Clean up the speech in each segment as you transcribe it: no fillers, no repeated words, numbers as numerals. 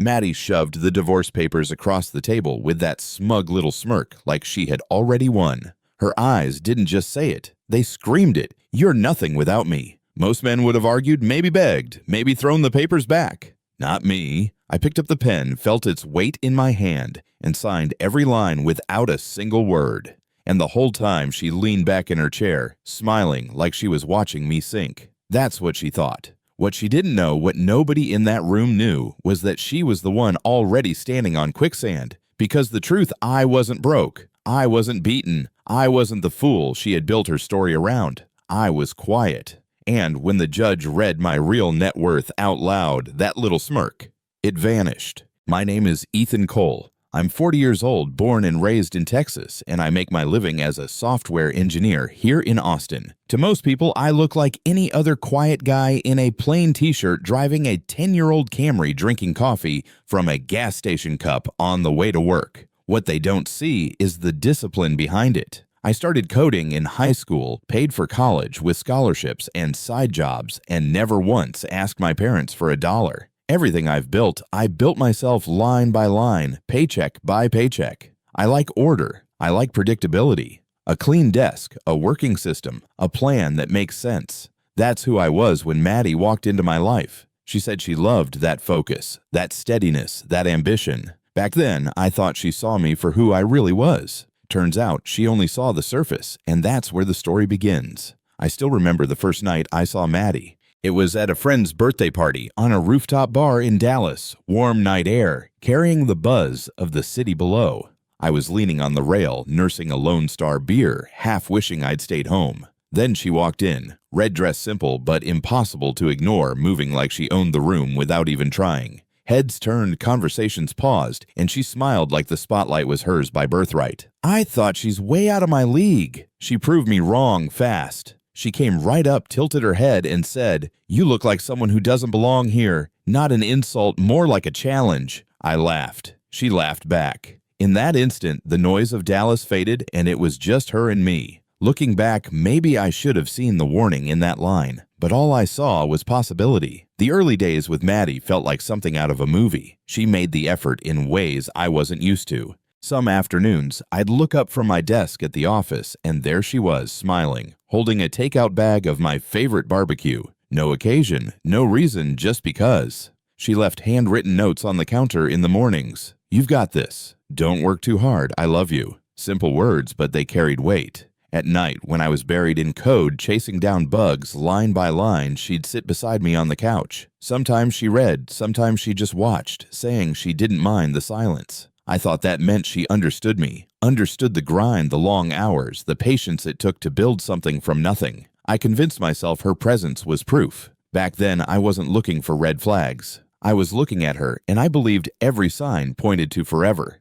Maddie shoved the divorce papers across the table with that smug little smirk like she had already won. Her eyes didn't just say it, they screamed it. "You're nothing without me." Most men would have argued, maybe begged, maybe thrown the papers back. Not me. I picked up the pen, felt its weight in my hand, and signed every line without a single word. And the whole time she leaned back in her chair, smiling like she was watching me sink. That's what she thought. What she didn't know, what nobody in that room knew, was that she was the one already standing on quicksand. Because the truth, I wasn't broke. I wasn't beaten. I wasn't the fool she had built her story around. I was quiet. And when the judge read my real net worth out loud, that little smirk, it vanished. My name is Ethan Cole. I'm 40 years old, born and raised in Texas, and I make my living as a software engineer here in Austin. To most people, I look like any other quiet guy in a plain t-shirt driving a 10-year-old Camry drinking coffee from a gas station cup on the way to work. What they don't see is the discipline behind it. I started coding in high school, paid for college with scholarships and side jobs, and never once asked my parents for $1. Everything I've built, I built myself line by line, paycheck by paycheck. I like order. I like predictability. A clean desk, a working system, a plan that makes sense. That's who I was when Maddie walked into my life. She said she loved that focus, that steadiness, that ambition. Back then, I thought she saw me for who I really was. Turns out she only saw the surface, and that's where the story begins. I still remember the first night I saw Maddie. It was at a friend's birthday party on a rooftop bar in Dallas, warm night air, carrying the buzz of the city below. I was leaning on the rail, nursing a Lone Star beer, half wishing I'd stayed home. Then she walked in, red dress simple but impossible to ignore, moving like she owned the room without even trying. Heads turned, conversations paused, and she smiled like the spotlight was hers by birthright. I thought she's way out of my league. She proved me wrong fast. She came right up, tilted her head, and said, "You look like someone who doesn't belong here. Not an insult, more like a challenge." I laughed. She laughed back. In that instant, the noise of Dallas faded, and it was just her and me. Looking back, maybe I should have seen the warning in that line, but all I saw was possibility. The early days with Maddie felt like something out of a movie. She made the effort in ways I wasn't used to. Some afternoons, I'd look up from my desk at the office, and there she was, smiling, holding a takeout bag of my favorite barbecue. No occasion, no reason, just because. She left handwritten notes on the counter in the mornings. "You've got this. Don't work too hard. I love you." Simple words, but they carried weight. At night, when I was buried in code chasing down bugs line by line, she'd sit beside me on the couch. Sometimes she read, sometimes she just watched, saying she didn't mind the silence. I thought that meant she understood me, understood the grind, the long hours, the patience it took to build something from nothing. I convinced myself her presence was proof. Back then, I wasn't looking for red flags. I was looking at her, and I believed every sign pointed to forever.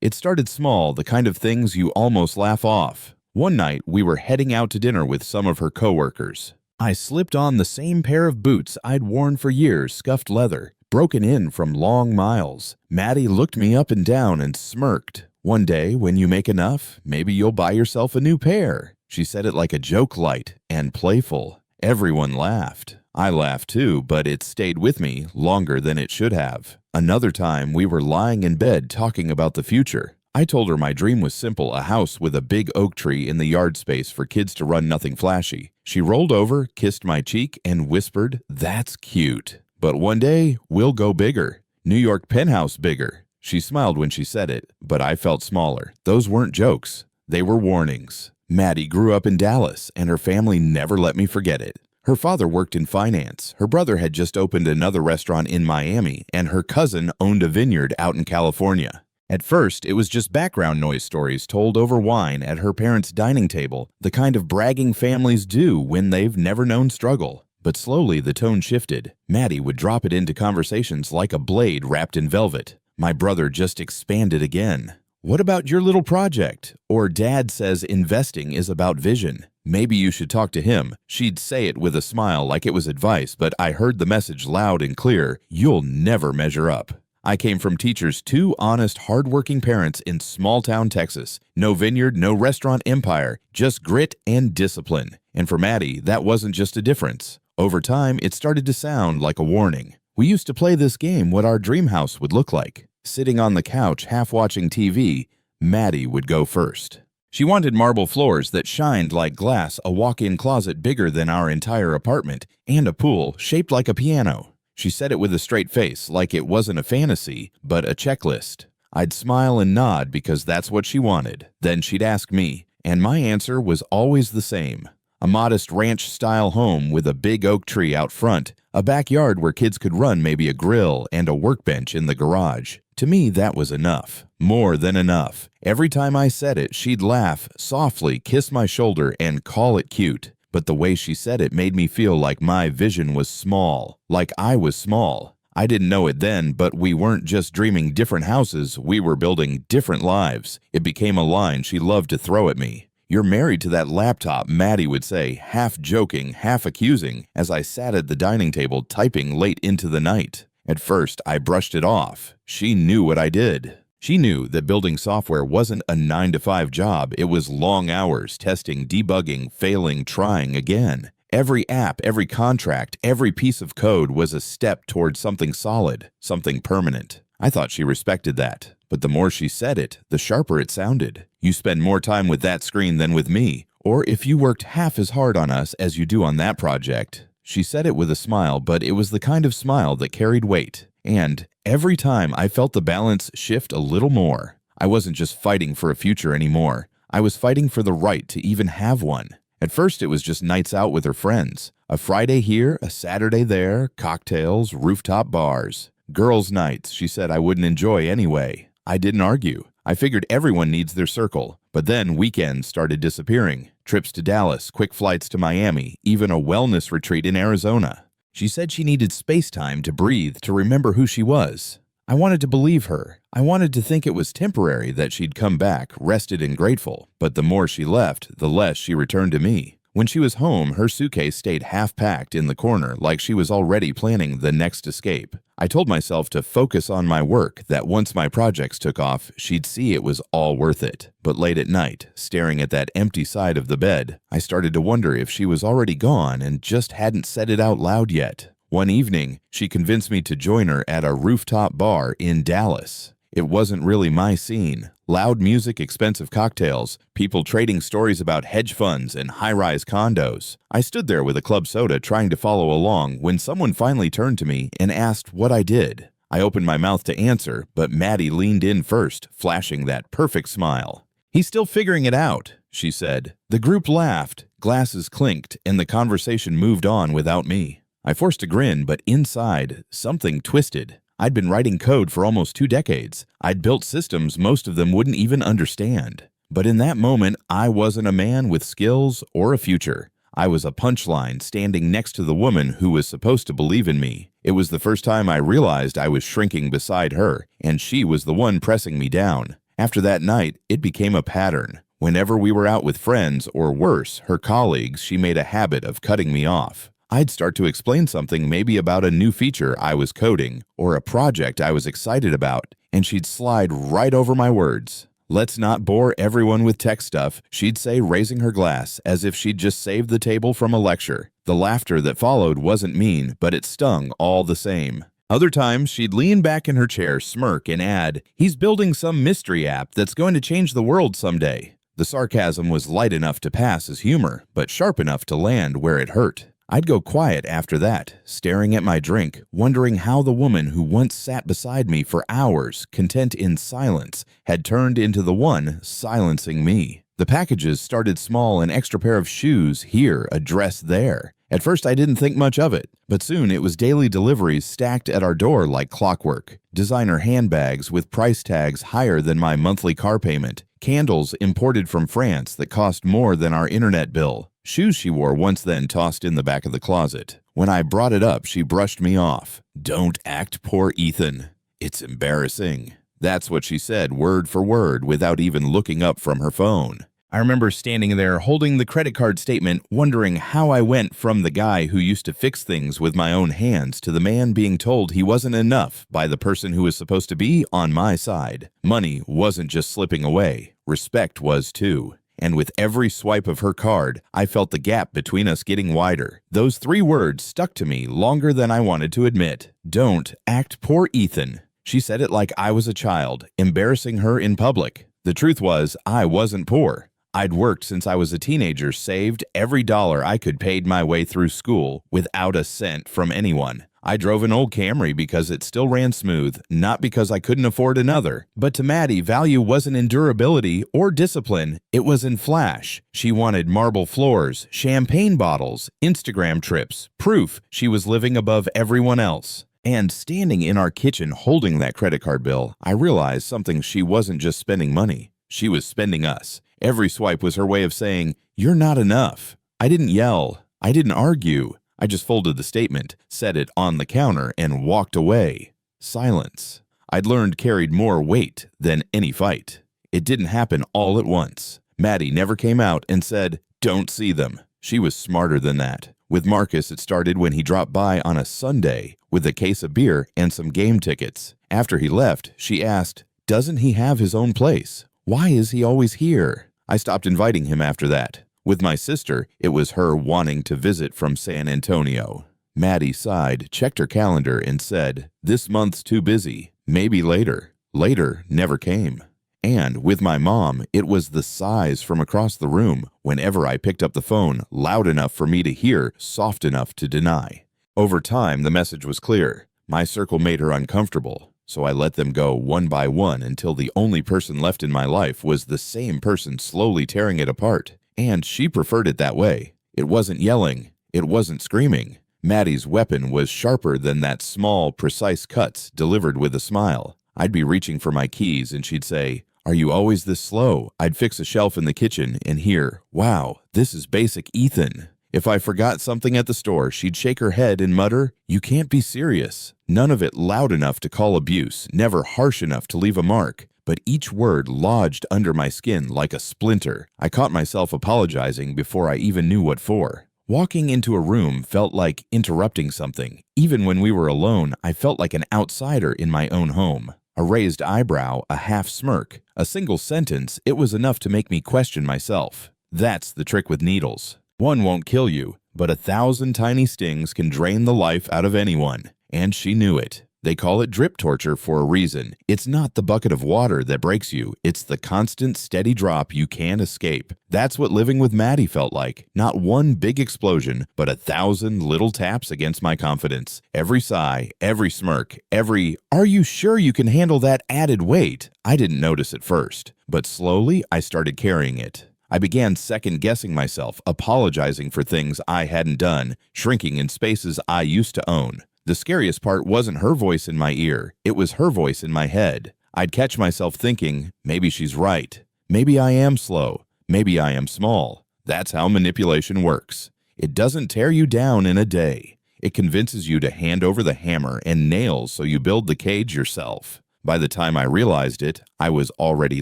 It started small, the kind of things you almost laugh off. One night, we were heading out to dinner with some of her coworkers. I slipped on the same pair of boots I'd worn for years, scuffed leather, broken in from long miles. Maddie looked me up and down and smirked. "One day, when you make enough, maybe you'll buy yourself a new pair." She said it like a joke, light and playful. Everyone laughed. I laughed too, but it stayed with me longer than it should have. Another time, we were lying in bed talking about the future. I told her my dream was simple, a house with a big oak tree in the yard space for kids to run, nothing flashy. She rolled over, kissed my cheek, and whispered, "That's cute. But one day, we'll go bigger. New York penthouse bigger." She smiled when she said it, but I felt smaller. Those weren't jokes. They were warnings. Maddie grew up in Dallas, and her family never let me forget it. Her father worked in finance, her brother had just opened another restaurant in Miami, and her cousin owned a vineyard out in California. At first, it was just background noise stories told over wine at her parents' dining table, the kind of bragging families do when they've never known struggle. But slowly the tone shifted. Maddie would drop it into conversations like a blade wrapped in velvet. My brother just expanded again. "What about your little project?" Or "Dad says investing is about vision. Maybe you should talk to him." She'd say it with a smile like it was advice, but I heard the message loud and clear: "You'll never measure up." I came from teachers, two honest, hardworking parents in small-town Texas. No vineyard, no restaurant empire, just grit and discipline. And for Maddie, that wasn't just a difference. Over time, it started to sound like a warning. We used to play this game what our dream house would look like. Sitting on the couch, half watching TV, Maddie would go first. She wanted marble floors that shined like glass, a walk-in closet bigger than our entire apartment, and a pool shaped like a piano. She said it with a straight face, like it wasn't a fantasy, but a checklist. I'd smile and nod because that's what she wanted. Then she'd ask me, and my answer was always the same. A modest ranch-style home with a big oak tree out front, a backyard where kids could run, maybe a grill, and a workbench in the garage. To me, that was enough. More than enough. Every time I said it, she'd laugh, softly kiss my shoulder, and call it cute. But the way she said it made me feel like my vision was small, like I was small. I didn't know it then, but we weren't just dreaming different houses, we were building different lives. It became a line she loved to throw at me. "You're married to that laptop," Maddie would say, half joking, half accusing, as I sat at the dining table typing late into the night. At first, I brushed it off. She knew what I did. She knew that building software wasn't a 9-to-5 job. It was long hours, testing, debugging, failing, trying again. Every app, every contract, every piece of code was a step towards something solid, something permanent. I thought she respected that. But the more she said it, the sharper it sounded. "You spend more time with that screen than with me. Or if you worked half as hard on us as you do on that project." She said it with a smile, but it was the kind of smile that carried weight. And every time I felt the balance shift a little more. I wasn't just fighting for a future anymore. I was fighting for the right to even have one. At first, it was just nights out with her friends. A Friday here, a Saturday there, cocktails, rooftop bars. Girls' nights, she said I wouldn't enjoy anyway. I didn't argue. I figured everyone needs their circle. But then weekends started disappearing. Trips to Dallas, quick flights to Miami, even a wellness retreat in Arizona. She said she needed space time to breathe, to remember who she was. I wanted to believe her. I wanted to think it was temporary, that she'd come back, rested and grateful. But the more she left, the less she returned to me. When she was home, her suitcase stayed half-packed in the corner, like she was already planning the next escape. I told myself to focus on my work, that once my projects took off, she'd see it was all worth it. But late at night, staring at that empty side of the bed, I started to wonder if she was already gone and just hadn't said it out loud yet. One evening, she convinced me to join her at a rooftop bar in Dallas. It wasn't really my scene. Loud music, expensive cocktails, people trading stories about hedge funds and high-rise condos. I stood there with a club soda trying to follow along when someone finally turned to me and asked what I did. I opened my mouth to answer, but Maddie leaned in first, flashing that perfect smile. "He's still figuring it out," she said. The group laughed, glasses clinked, and the conversation moved on without me. I forced a grin, but inside, something twisted. I'd been writing code for almost 2 decades. I'd built systems most of them wouldn't even understand. But in that moment, I wasn't a man with skills or a future. I was a punchline standing next to the woman who was supposed to believe in me. It was the first time I realized I was shrinking beside her, and she was the one pressing me down. After that night, it became a pattern. Whenever we were out with friends, or worse, her colleagues, she made a habit of cutting me off. I'd start to explain something, maybe about a new feature I was coding, or a project I was excited about, and she'd slide right over my words. "Let's not bore everyone with tech stuff," she'd say, raising her glass, as if she'd just saved the table from a lecture. The laughter that followed wasn't mean, but it stung all the same. Other times, she'd lean back in her chair, smirk, and add, "He's building some mystery app that's going to change the world someday." The sarcasm was light enough to pass as humor, but sharp enough to land where it hurt. I'd go quiet after that, staring at my drink, wondering how the woman who once sat beside me for hours, content in silence, had turned into the one silencing me. The packages started small, an extra pair of shoes here, a dress there. At first I didn't think much of it, but soon it was daily deliveries stacked at our door like clockwork. Designer handbags with price tags higher than my monthly car payment. Candles imported from France that cost more than our internet bill. Shoes she wore once then tossed in the back of the closet. When I brought it up, she brushed me off. "Don't act poor Ethan. It's embarrassing." That's what she said, word for word, without even looking up from her phone. I remember standing there holding the credit card statement, wondering how I went from the guy who used to fix things with my own hands to the man being told he wasn't enough by the person who was supposed to be on my side. Money wasn't just slipping away. Respect was too. and with every swipe of her card, I felt the gap between us getting wider. Those 3 words stuck to me longer than I wanted to admit. Don't act poor Ethan. She said it like I was a child, embarrassing her in public. The truth was, I wasn't poor. I'd worked since I was a teenager, saved every dollar I could, paid my way through school without a cent from anyone. I drove an old Camry because it still ran smooth, not because I couldn't afford another. But to Maddie, value wasn't in durability or discipline, it was in flash. She wanted marble floors, champagne bottles, Instagram trips, proof she was living above everyone else. And standing in our kitchen holding that credit card bill, I realized something: she wasn't just spending money, she was spending us. Every swipe was her way of saying, "You're not enough." I didn't yell. I didn't argue. I just folded the statement, set it on the counter, and walked away. Silence. I'd learned carried more weight than any fight. It didn't happen all at once. Maddie never came out and said, "Don't see them." She was smarter than that. With Marcus, it started when he dropped by on a Sunday with a case of beer and some game tickets. After he left, she asked, "Doesn't he have his own place? Why is he always here?" I stopped inviting him after that. With my sister, it was her wanting to visit from San Antonio. Maddie sighed, checked her calendar, and said, "This month's too busy. Maybe later." Later never came. And with my mom, it was the sighs from across the room whenever I picked up the phone, loud enough for me to hear, soft enough to deny. Over time, the message was clear. My circle made her uncomfortable. So I let them go one by one until the only person left in my life was the same person slowly tearing it apart. And she preferred it that way. It wasn't yelling. It wasn't screaming. Maddie's weapon was sharper than that small, precise cuts delivered with a smile. I'd be reaching for my keys and she'd say, "Are you always this slow?" I'd fix a shelf in the kitchen and hear, "Wow, this is basic Ethan." If I forgot something at the store, she'd shake her head and mutter, "You can't be serious." None of it loud enough to call abuse, never harsh enough to leave a mark, but each word lodged under my skin like a splinter. I caught myself apologizing before I even knew what for. Walking into a room felt like interrupting something. Even when we were alone, I felt like an outsider in my own home. A raised eyebrow, a half smirk, a single sentence, it was enough to make me question myself. That's the trick with needles. One won't kill you, but 1,000 tiny stings can drain the life out of anyone. And she knew it. They call it drip torture for a reason. It's not the bucket of water that breaks you. It's the constant, steady drop you can't escape. That's what living with Maddie felt like. Not one big explosion, but 1,000 little taps against my confidence. Every sigh, every smirk, every, "Are you sure you can handle that added weight?" I didn't notice at first, but slowly I started carrying it. I began second-guessing myself, apologizing for things I hadn't done, shrinking in spaces I used to own. The scariest part wasn't her voice in my ear, it was her voice in my head. I'd catch myself thinking, maybe she's right. Maybe I am slow. Maybe I am small. That's how manipulation works. It doesn't tear you down in a day. It convinces you to hand over the hammer and nails so you build the cage yourself. By the time I realized it, I was already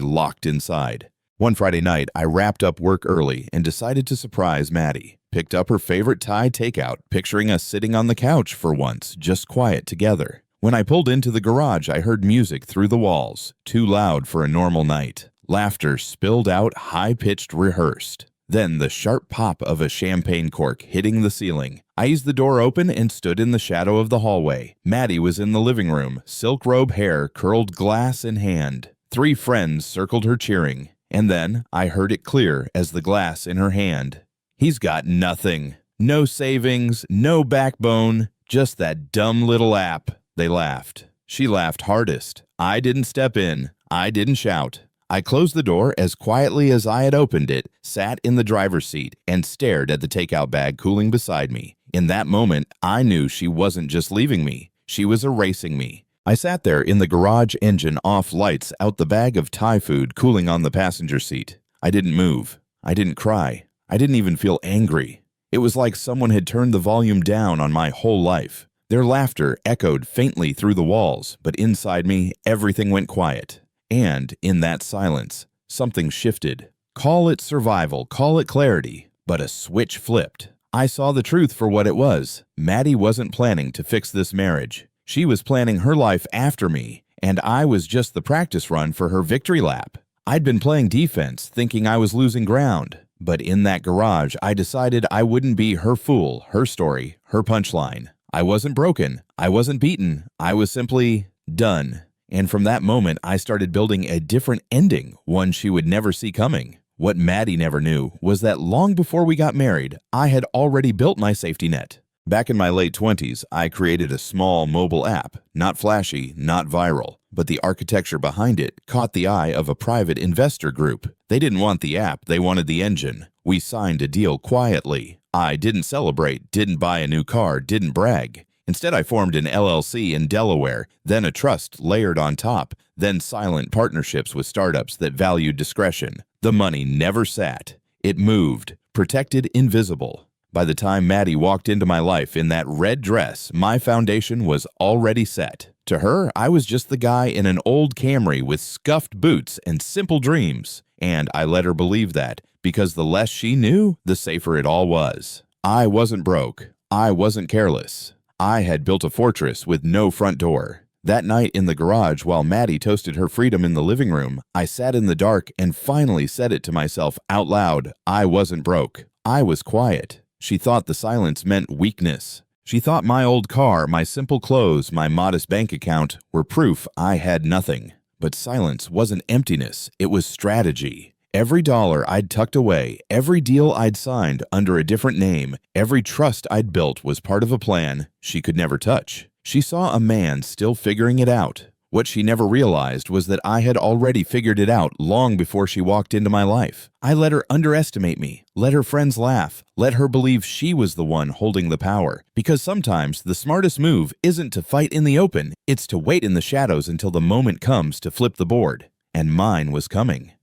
locked inside. One Friday night, I wrapped up work early and decided to surprise Maddie. Picked up her favorite Thai takeout, picturing us sitting on the couch for once, just quiet together. When I pulled into the garage, I heard music through the walls, too loud for a normal night. Laughter spilled out, high-pitched, rehearsed. Then the sharp pop of a champagne cork hitting the ceiling. I eased the door open and stood in the shadow of the hallway. Maddie was in the living room, silk robe hair curled, glass in hand. 3 friends circled her cheering. And then I heard it clear as the glass in her hand. "He's got nothing. No savings, no backbone, just that dumb little app." They laughed. She laughed hardest. I didn't step in. I didn't shout. I closed the door as quietly as I had opened it, sat in the driver's seat, and stared at the takeout bag cooling beside me. In that moment, I knew she wasn't just leaving me. She was erasing me. I sat there in the garage, engine off, lights out, the bag of Thai food cooling on the passenger seat. I didn't move. I didn't cry. I didn't even feel angry. It was like someone had turned the volume down on my whole life. Their laughter echoed faintly through the walls, but inside me, everything went quiet. And in that silence, something shifted. Call it survival, call it clarity, but a switch flipped. I saw the truth for what it was. Maddie wasn't planning to fix this marriage. She was planning her life after me, and I was just the practice run for her victory lap. I'd been playing defense, thinking I was losing ground. But in that garage, I decided I wouldn't be her fool, her story, her punchline. I wasn't broken. I wasn't beaten. I was simply done. And from that moment, I started building a different ending, one she would never see coming. What Maddie never knew was that long before we got married, I had already built my safety net. Back in my late 20s, I created a small mobile app, not flashy, not viral, but the architecture behind it caught the eye of a private investor group. They didn't want the app, they wanted the engine. We signed a deal quietly. I didn't celebrate, didn't buy a new car, didn't brag. Instead, I formed an LLC in Delaware, then a trust layered on top, then silent partnerships with startups that valued discretion. The money never sat. It moved, protected, invisible. By the time Maddie walked into my life in that red dress, my foundation was already set. To her, I was just the guy in an old Camry with scuffed boots and simple dreams. And I let her believe that, because the less she knew, the safer it all was. I wasn't broke. I wasn't careless. I had built a fortress with no front door. That night in the garage, while Maddie toasted her freedom in the living room, I sat in the dark and finally said it to myself out loud. I wasn't broke. I was quiet. She thought the silence meant weakness. She thought my old car, my simple clothes, my modest bank account were proof I had nothing. But silence wasn't emptiness, it was strategy. Every dollar I'd tucked away, every deal I'd signed under a different name, every trust I'd built was part of a plan she could never touch. She saw a man still figuring it out. What she never realized was that I had already figured it out long before she walked into my life. I let her underestimate me, let her friends laugh, let her believe she was the one holding the power. Because sometimes the smartest move isn't to fight in the open, it's to wait in the shadows until the moment comes to flip the board. And mine was coming.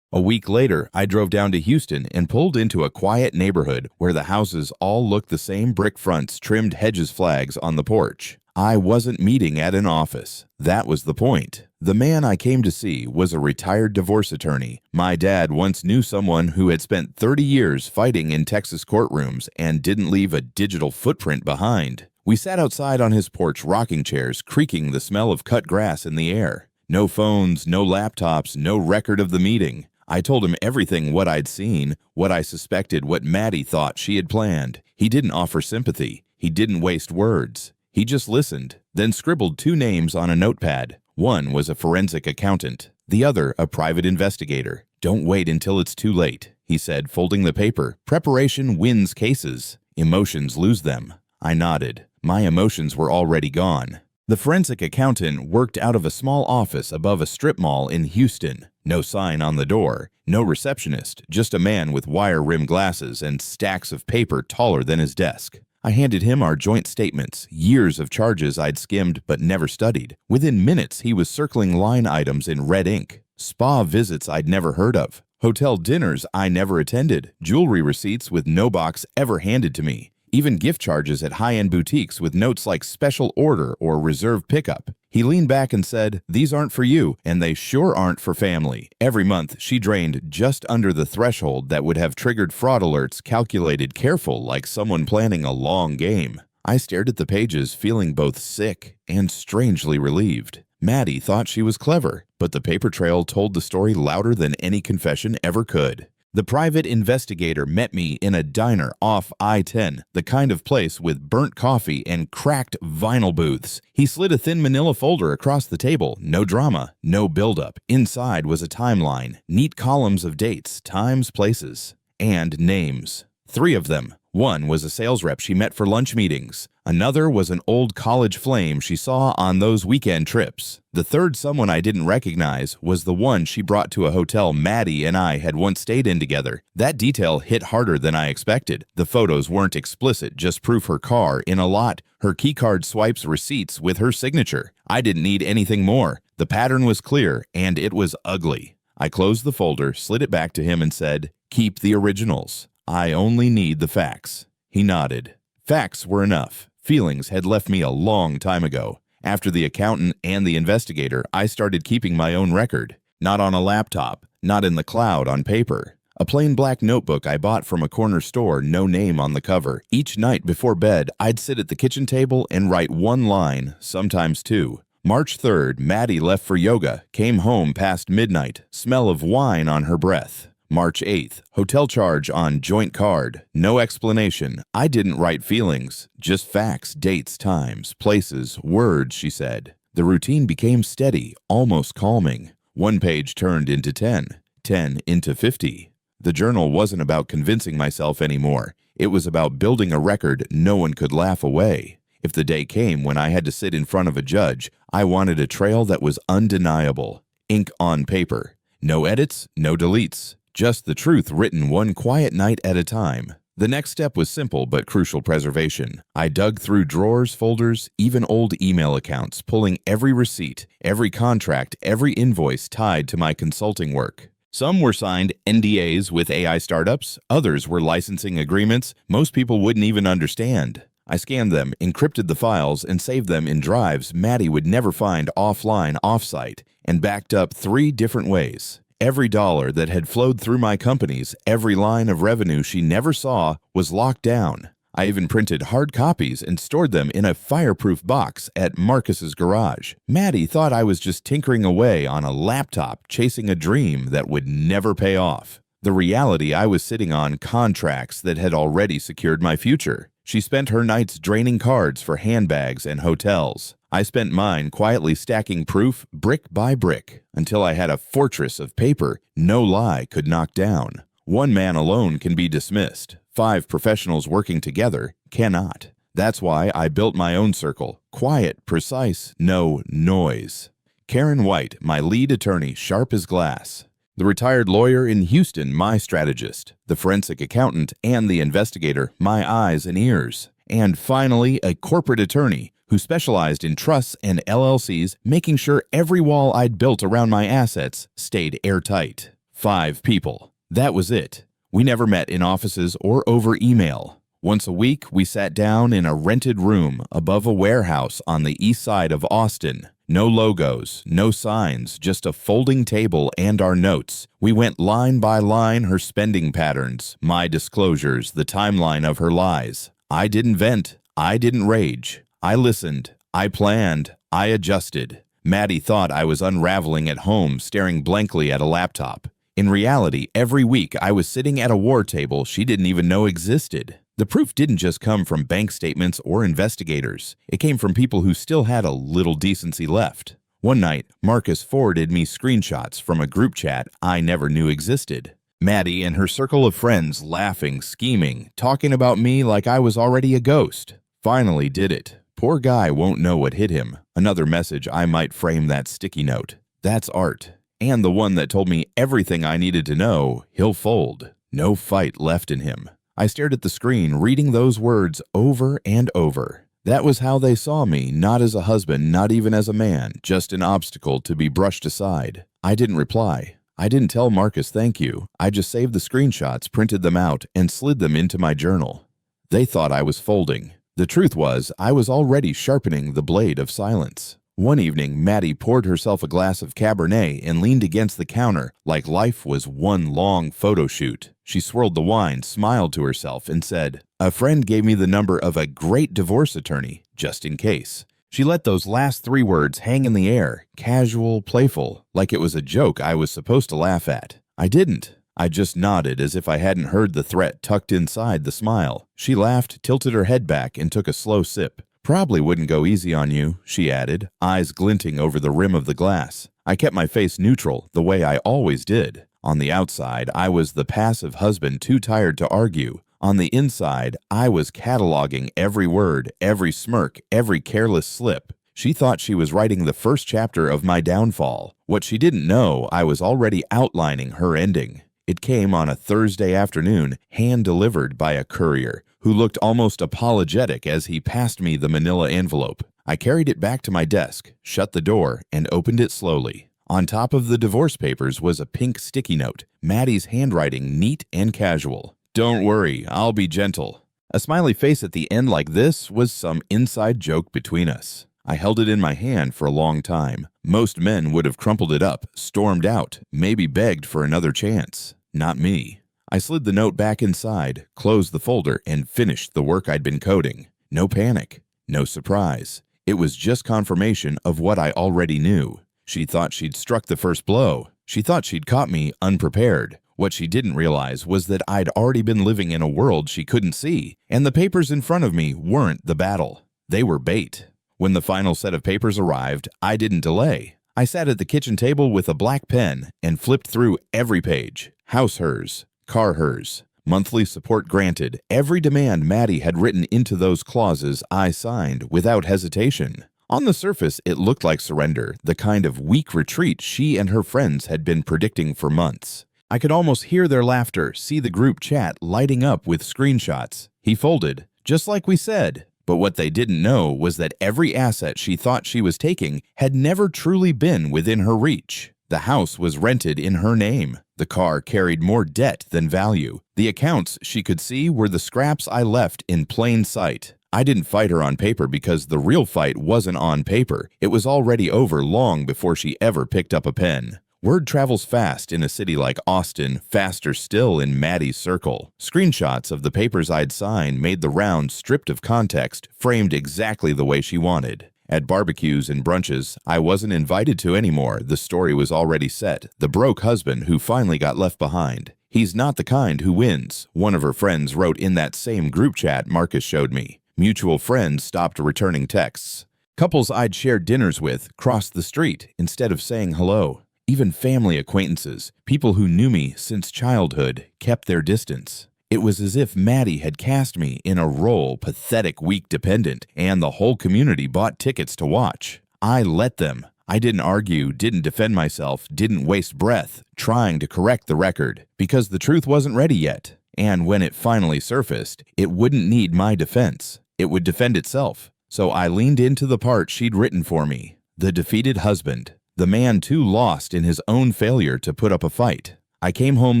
A week later, I drove down to Houston and pulled into a quiet neighborhood where the houses all looked the same, brick fronts, trimmed hedges, flags on the porch. I wasn't meeting at an office. That was the point. The man I came to see was a retired divorce attorney. My dad once knew someone who had spent 30 years fighting in Texas courtrooms and didn't leave a digital footprint behind. We sat outside on his porch, rocking chairs, creaking, the smell of cut grass in the air. No phones, no laptops, no record of the meeting. I told him everything, what I'd seen, what I suspected, what Maddie thought she had planned. He didn't offer sympathy. He didn't waste words. He just listened, then scribbled 2 names on a notepad. One was a forensic accountant, the other a private investigator. Don't wait until it's too late, he said, folding the paper. Preparation wins cases. Emotions lose them. I nodded. My emotions were already gone. The forensic accountant worked out of a small office above a strip mall in Houston. No sign on the door, no receptionist, just a man with wire-rimmed glasses and stacks of paper taller than his desk. I handed him our joint statements, years of charges I'd skimmed but never studied. Within minutes, he was circling line items in red ink. Spa visits I'd never heard of, hotel dinners I never attended, jewelry receipts with no box ever handed to me. Even gift charges at high-end boutiques with notes like special order or reserve pickup. He leaned back and said, "These aren't for you, and they sure aren't for family." Every month, she drained just under the threshold that would have triggered fraud alerts, calculated careful like someone planning a long game. I stared at the pages, feeling both sick and strangely relieved. Maddie thought she was clever, but the paper trail told the story louder than any confession ever could. The private investigator met me in a diner off I-10, the kind of place with burnt coffee and cracked vinyl booths. He slid a thin manila folder across the table. No drama, no buildup. Inside was a timeline, neat columns of dates, times, places, and names. 3 of them. One was a sales rep she met for lunch meetings. Another was an old college flame she saw on those weekend trips. The third, someone I didn't recognize, was the one she brought to a hotel Maddie and I had once stayed in together. That detail hit harder than I expected. The photos weren't explicit, just proof her car in a lot, her keycard swipes, receipts with her signature. I didn't need anything more. The pattern was clear, and it was ugly. I closed the folder, slid it back to him, and said, "Keep the originals. I only need the facts." He nodded. Facts were enough. Feelings had left me a long time ago. After the accountant and the investigator, I started keeping my own record. Not on a laptop, not in the cloud on paper. A plain black notebook I bought from a corner store, no name on the cover. Each night before bed, I'd sit at the kitchen table and write one line, sometimes two. March 3rd, Maddie left for yoga, came home past midnight, smell of wine on her breath. March 8th, hotel charge on joint card, no explanation. I didn't write feelings, just facts, dates, times, places, words, she said. The routine became steady, almost calming. One page turned into 10, 10 into 50. The journal wasn't about convincing myself anymore. It was about building a record no one could laugh away. If the day came when I had to sit in front of a judge, I wanted a trail that was undeniable. Ink on paper. No edits, no deletes. Just the truth written one quiet night at a time. The next step was simple but crucial: preservation. I dug through drawers, folders, even old email accounts, pulling every receipt, every contract, every invoice tied to my consulting work. Some were signed NDAs with AI startups, others were licensing agreements most people wouldn't even understand. I scanned them, encrypted the files, and saved them in drives Maddie would never find offline, offsite, and backed up 3 different ways. Every dollar that had flowed through my companies, every line of revenue she never saw, was locked down. I even printed hard copies and stored them in a fireproof box at Marcus's garage. Maddie thought I was just tinkering away on a laptop, chasing a dream that would never pay off. The reality, I was sitting on contracts that had already secured my future. She spent her nights draining cards for handbags and hotels. I spent mine quietly stacking proof brick by brick until I had a fortress of paper no lie could knock down. One man alone can be dismissed. 5 professionals working together cannot. That's why I built my own circle. Quiet, precise, no noise. Karen White, my lead attorney, sharp as glass. The retired lawyer in Houston, my strategist. The forensic accountant and the investigator, my eyes and ears. And finally, a corporate attorney who specialized in trusts and LLCs, making sure every wall I'd built around my assets stayed airtight. 5 people. That was it. We never met in offices or over email. Once a week, we sat down in a rented room above a warehouse on the east side of Austin. No logos, no signs, just a folding table and our notes. We went line by line her spending patterns, my disclosures, the timeline of her lies. I didn't vent. I didn't rage. I listened. I planned. I adjusted. Maddie thought I was unraveling at home, staring blankly at a laptop. In reality, every week I was sitting at a war table she didn't even know existed. The proof didn't just come from bank statements or investigators. It came from people who still had a little decency left. One night, Marcus forwarded me screenshots from a group chat I never knew existed. Maddie and her circle of friends laughing, scheming, talking about me like I was already a ghost. Finally did it. Poor guy won't know what hit him. Another message I might frame that sticky note. That's art. And the one that told me everything I needed to know, he'll fold. No fight left in him. I stared at the screen, reading those words over and over. That was how they saw me, not as a husband, not even as a man, just an obstacle to be brushed aside. I didn't reply. I didn't tell Marcus thank you. I just saved the screenshots, printed them out, and slid them into my journal. They thought I was folding. The truth was, I was already sharpening the blade of silence. One evening, Maddie poured herself a glass of Cabernet and leaned against the counter like life was one long photo shoot. She swirled the wine, smiled to herself, and said, "A friend gave me the number of a great divorce attorney, just in case." She let those last 3 words hang in the air, casual, playful, like it was a joke I was supposed to laugh at. I didn't. I just nodded as if I hadn't heard the threat tucked inside the smile. She laughed, tilted her head back, and took a slow sip. "Probably wouldn't go easy on you," she added, eyes glinting over the rim of the glass. I kept my face neutral, the way I always did. On the outside, I was the passive husband too tired to argue. On the inside, I was cataloging every word, every smirk, every careless slip. She thought she was writing the first chapter of my downfall. What she didn't know, I was already outlining her ending. It came on a Thursday afternoon, hand-delivered by a courier, who looked almost apologetic as he passed me the manila envelope. I carried it back to my desk, shut the door, and opened it slowly. On top of the divorce papers was a pink sticky note, Maddie's handwriting neat and casual. "Don't worry, I'll be gentle." A smiley face at the end like this was some inside joke between us. I held it in my hand for a long time. Most men would have crumpled it up, stormed out, maybe begged for another chance. Not me. I slid the note back inside, closed the folder, and finished the work I'd been coding. No panic, no surprise. It was just confirmation of what I already knew. She thought she'd struck the first blow. She thought she'd caught me unprepared. What she didn't realize was that I'd already been living in a world she couldn't see, and the papers in front of me weren't the battle. They were bait. When the final set of papers arrived, I didn't delay. I sat at the kitchen table with a black pen and flipped through every page. House hers, car hers, monthly support granted. Every demand Maddie had written into those clauses I signed without hesitation. On the surface, it looked like surrender, the kind of weak retreat she and her friends had been predicting for months. I could almost hear their laughter, see the group chat lighting up with screenshots. He folded, just like we said. But what they didn't know was that every asset she thought she was taking had never truly been within her reach. The house was rented in her name. The car carried more debt than value. The accounts she could see were the scraps I left in plain sight. I didn't fight her on paper because the real fight wasn't on paper. It was already over long before she ever picked up a pen. Word travels fast in a city like Austin, faster still in Maddie's circle. Screenshots of the papers I'd signed made the round stripped of context, framed exactly the way she wanted. At barbecues and brunches I wasn't invited to anymore. The story was already set. The broke husband who finally got left behind. He's not the kind who wins, one of her friends wrote in that same group chat Marcus showed me. Mutual friends stopped returning texts. Couples I'd shared dinners with crossed the street instead of saying hello. Even family acquaintances, people who knew me since childhood, kept their distance. It was as if Maddie had cast me in a role, pathetic, weak dependent, and the whole community bought tickets to watch. I let them. I didn't argue, didn't defend myself, didn't waste breath trying to correct the record, because the truth wasn't ready yet. And when it finally surfaced, it wouldn't need my defense. It would defend itself. So I leaned into the part she'd written for me, the defeated husband. The man too lost in his own failure to put up a fight. I came home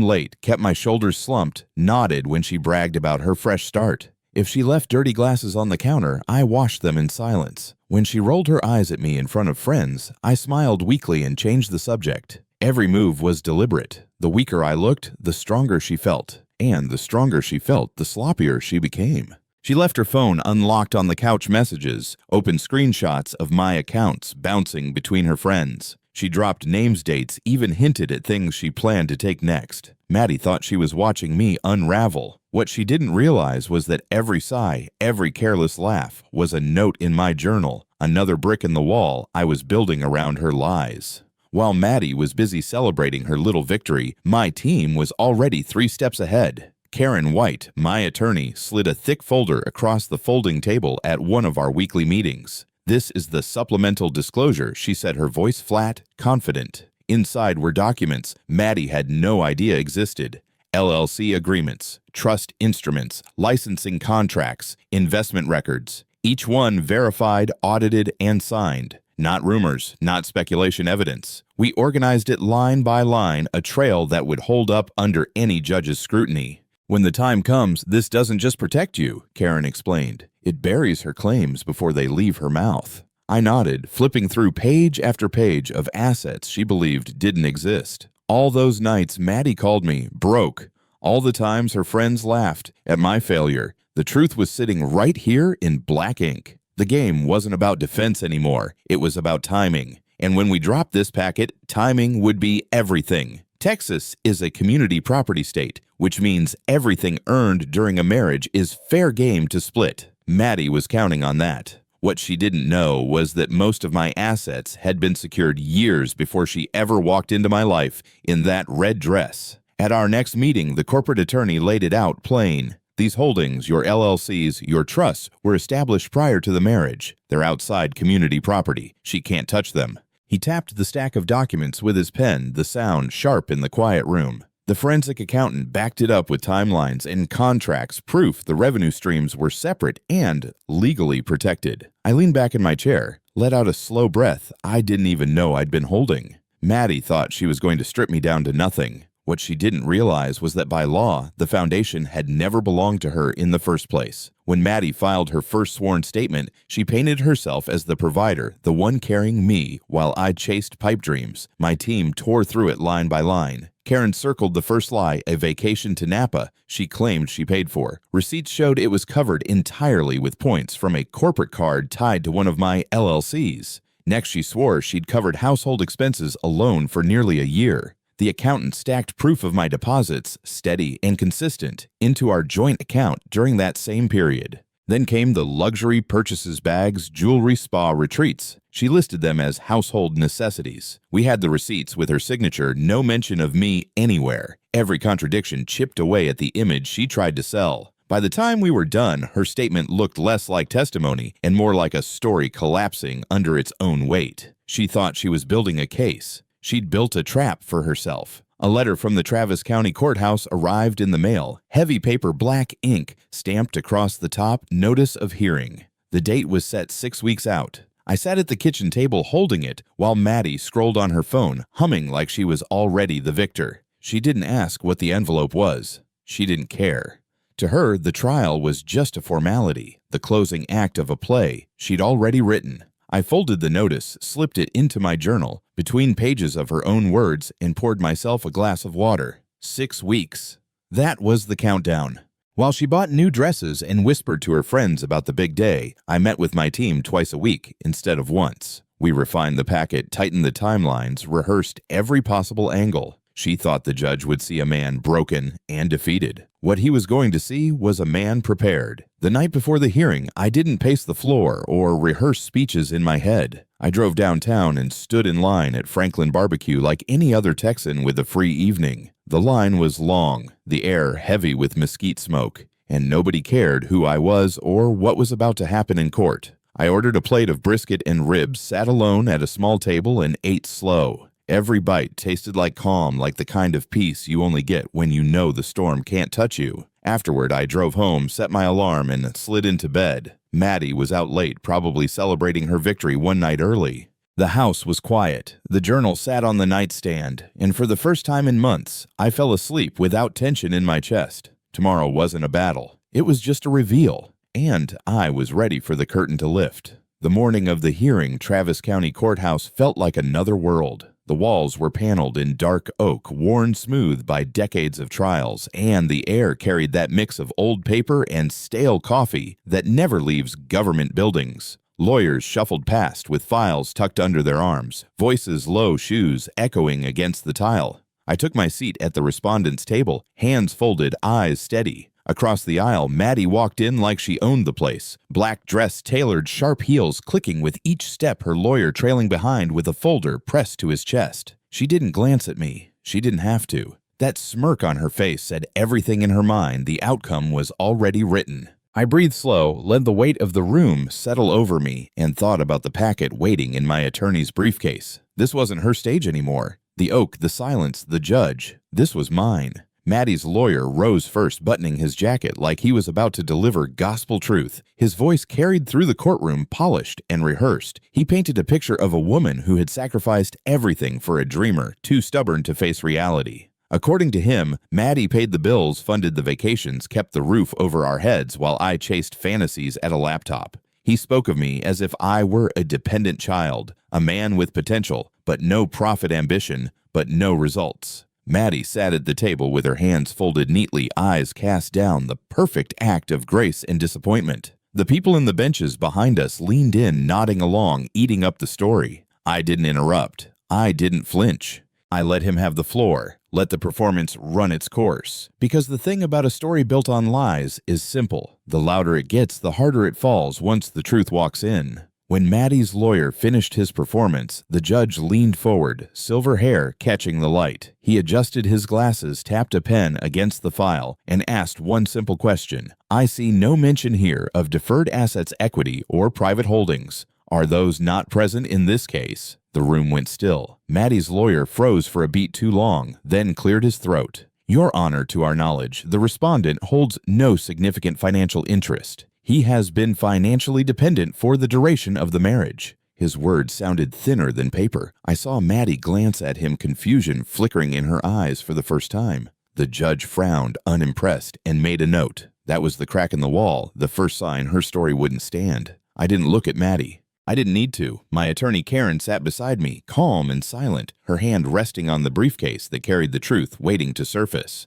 late, kept my shoulders slumped, nodded when she bragged about her fresh start. If she left dirty glasses on the counter, I washed them in silence. When she rolled her eyes at me in front of friends, I smiled weakly and changed the subject. Every move was deliberate. The weaker I looked, the stronger she felt. And the stronger she felt, the sloppier she became. She left her phone unlocked on the couch messages, opened screenshots of my accounts bouncing between her friends. She dropped names, dates, even hinted at things she planned to take next. Maddie thought she was watching me unravel. What she didn't realize was that every sigh, every careless laugh was a note in my journal, another brick in the wall I was building around her lies. While Maddie was busy celebrating her little victory, my team was already 3 steps ahead. Karen White, my attorney, slid a thick folder across the folding table at one of our weekly meetings. "This is the supplemental disclosure," she said, her voice flat, confident. Inside were documents Maddie had no idea existed. LLC agreements, trust instruments, licensing contracts, investment records. Each one verified, audited, and signed. Not rumors, not speculation evidence. We organized it line by line, a trail that would hold up under any judge's scrutiny. "When the time comes, this doesn't just protect you," Karen explained. "It buries her claims before they leave her mouth." I nodded, flipping through page after page of assets she believed didn't exist. All those nights Maddie called me broke. All the times her friends laughed at my failure. The truth was sitting right here in black ink. The game wasn't about defense anymore. It was about timing. And when we dropped this packet, timing would be everything. Texas is a community property state, which means everything earned during a marriage is fair game to split. Maddie was counting on that. What she didn't know was that most of my assets had been secured years before she ever walked into my life in that red dress. At our next meeting, the corporate attorney laid it out plain. These holdings, your LLCs, your trusts, were established prior to the marriage. They're outside community property. She can't touch them. He tapped the stack of documents with his pen, the sound sharp in the quiet room. The forensic accountant backed it up with timelines and contracts, proof the revenue streams were separate and legally protected. I leaned back in my chair, let out a slow breath I didn't even know I'd been holding. Maddie thought she was going to strip me down to nothing. What she didn't realize was that by law, the foundation had never belonged to her in the first place. When Maddie filed her first sworn statement, she painted herself as the provider, the one carrying me while I chased pipe dreams. My team tore through it line by line. Karen circled the first lie, a vacation to Napa, she claimed she paid for. Receipts showed it was covered entirely with points from a corporate card tied to one of my LLCs. Next, she swore she'd covered household expenses alone for nearly a year. The accountant stacked proof of my deposits, steady and consistent, into our joint account during that same period. Then came the luxury purchases, bags, jewelry, spa retreats. She listed them as household necessities. We had the receipts with her signature, no mention of me anywhere. Every contradiction chipped away at the image she tried to sell. By the time we were done, her statement looked less like testimony and more like a story collapsing under its own weight. She thought she was building a case. She'd built a trap for herself. A letter from the Travis County Courthouse arrived in the mail, heavy paper black ink, stamped across the top, notice of hearing. The date was set 6 weeks out. I sat at the kitchen table holding it while Maddie scrolled on her phone, humming like she was already the victor. She didn't ask what the envelope was. She didn't care. To her, the trial was just a formality, the closing act of a play she'd already written. I folded the notice, slipped it into my journal, between pages of her own words, and poured myself a glass of water. 6 weeks. That was the countdown. While she bought new dresses and whispered to her friends about the big day, I met with my team twice a week instead of once. We refined the packet, tightened the timelines, rehearsed every possible angle. She thought the judge would see a man broken and defeated. What he was going to see was a man prepared. The night before the hearing, I didn't pace the floor or rehearse speeches in my head. I drove downtown and stood in line at Franklin Barbecue like any other Texan with a free evening. The line was long, the air heavy with mesquite smoke, and nobody cared who I was or what was about to happen in court. I ordered a plate of brisket and ribs, sat alone at a small table, and ate slow. Every bite tasted like calm, like the kind of peace you only get when you know the storm can't touch you. Afterward, I drove home, set my alarm, and slid into bed. Maddie was out late, probably celebrating her victory one night early. The house was quiet. The journal sat on the nightstand, and for the first time in months, I fell asleep without tension in my chest. Tomorrow wasn't a battle. It was just a reveal, and I was ready for the curtain to lift. The morning of the hearing, Travis County Courthouse felt like another world. The walls were paneled in dark oak, worn smooth by decades of trials, and the air carried that mix of old paper and stale coffee that never leaves government buildings. Lawyers shuffled past with files tucked under their arms, voices low, shoes echoing against the tile. I took my seat at the respondent's table, hands folded, eyes steady. Across the aisle, Maddie walked in like she owned the place. Black dress, tailored, sharp heels clicking with each step, her lawyer trailing behind with a folder pressed to his chest. She didn't glance at me. She didn't have to. That smirk on her face said everything in her mind. The outcome was already written. I breathed slow, let the weight of the room settle over me, and thought about the packet waiting in my attorney's briefcase. This wasn't her stage anymore. The oak, the silence, the judge. This was mine. Maddie's lawyer rose first, buttoning his jacket like he was about to deliver gospel truth. His voice carried through the courtroom, polished and rehearsed. He painted a picture of a woman who had sacrificed everything for a dreamer, too stubborn to face reality. According to him, Maddie paid the bills, funded the vacations, kept the roof over our heads while I chased fantasies at a laptop. He spoke of me as if I were a dependent child, a man with potential, but no profit ambition, but no results. Maddie sat at the table with her hands folded neatly, eyes cast down, the perfect act of grace and disappointment. The people in the benches behind us leaned in, nodding along, eating up the story. I didn't interrupt. I didn't flinch. I let him have the floor, let the performance run its course. Because the thing about a story built on lies is simple. The louder it gets, the harder it falls once the truth walks in. When Maddie's lawyer finished his performance, the judge leaned forward, silver hair catching the light. He adjusted his glasses, tapped a pen against the file, and asked one simple question. I see no mention here of deferred assets equity or private holdings. Are those not present in this case? The room went still. Maddie's lawyer froze for a beat too long, then cleared his throat. Your Honor, to our knowledge, the respondent holds no significant financial interest. He has been financially dependent for the duration of the marriage. His words sounded thinner than paper. I saw Maddie glance at him, confusion flickering in her eyes for the first time. The judge frowned, unimpressed, and made a note. That was the crack in the wall, the first sign her story wouldn't stand. I didn't look at Maddie. I didn't need to. My attorney Karen sat beside me, calm and silent, her hand resting on the briefcase that carried the truth, waiting to surface.